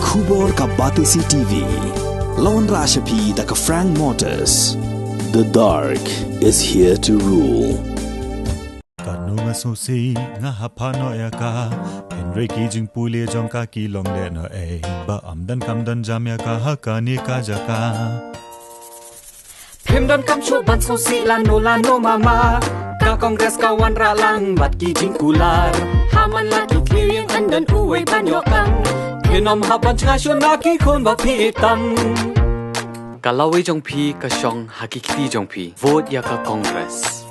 Khubor ka Batisi TV. Lawan Rashapi da ka Frank Motors. The dark is here to rule. Kanunga susi nga hapano ya ka Henry kijing puli jong ka kilong le no ba amdan kamdan jam ya ka hakani ka jaka Pimdon kam chuban susi lano mama ka kongres kawan ralang bat kijing kular haman laki clearing andan uwe banyokang kinom haban chasyon naki kon ba pitam Kalawi jong pi ka syong hakikti jong pi vote ya ka kongres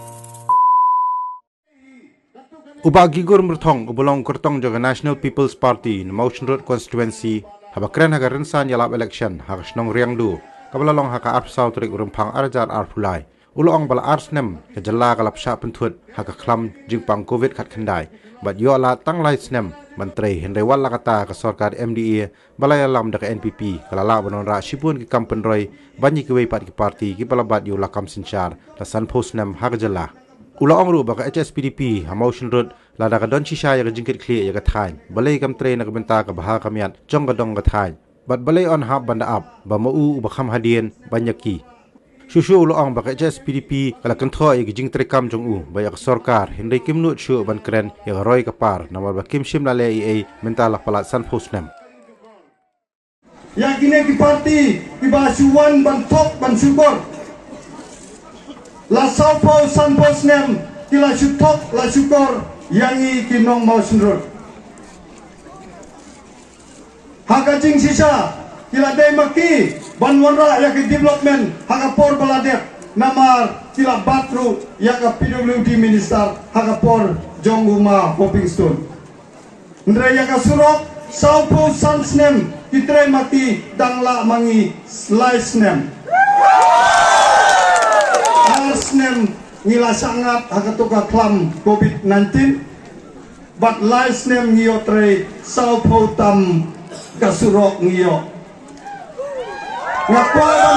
Ubagigur merthong ubulong kurtong jaga National People's Party in Motion Road constituency habakren haga rinsan yalap election haga snong riangdu kabalalong haka arpsau turik urumpang arjar arpulai ulong bala arsnem ke jala kalap sya pentut haga klam jingpang covid khat khandai bat yo la tang lai snem menteri Henry Walla kata ke sarkar MDA balai alam dak NPP kalala banon ra sipun ki kampen roy banyi ki wei pat ki parti ki balabat yo lakam sinchar la san posnem haga jala Ula ongru baka HSPDP Motion Road lada ka don shisha ya ka jingkit kli ya ka thain balay kam train na ka benta ka bahal kamiat jong ka dong ka thain bat balay on hab banda up ba mau ba kham hadien banyaki shushu ula ong baka HSPDP kala kan tho ya ka jing trekam jong u ba ya ka sarkar hindai kimnu shu ban kren ya ka roy ka par namar ba kim shim la le ai menta la pala san postnem ya kine ki parti ki ba suwan ban top ban subor La Saupo San Posnem kila syutok la syukor yangi kinong Motion Road. Haka jing sisa kila day maki banwanra yaki development haka por baladet namar kila batru yaka PWD minister haka por jonguma hopping stone. Ndre yaka surok Saupo San Snem kitre maki dangla mangi slice nem. Snem ngila sangat hakatuka klam COVID-19 but live snem ngiyo tre saupo tam kasurok ngiyo ngakwaban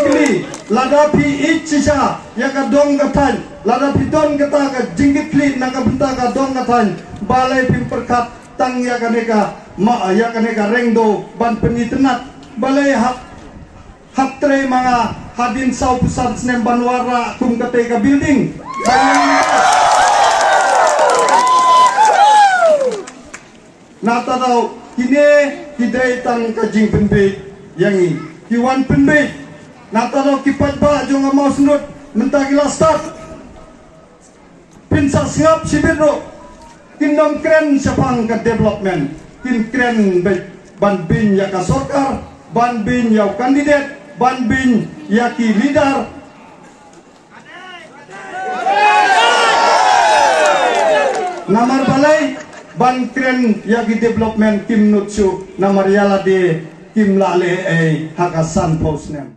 kili lada pi itchisha yaka dong gatan lada pi don gata ka jingit kli naka benta ka dong gatan balai pimperkat tang yaka neka rengdo ban penitenat balai hap tre mga hadin sau pusat snem banwara kum kateka building nata daw kine kidai tang kajing penbit yangi kiwan penbit nata daw kipat ba jong mau sundut mentagila start pinsa siap sibiro kinong kren sapang ka development kin kren ban bin ya ka sarkar ban bin ya kandidat ban bin yaki leader namar balai ban kren yaki development kim nutsu namar yala de kim lale hakasan posnem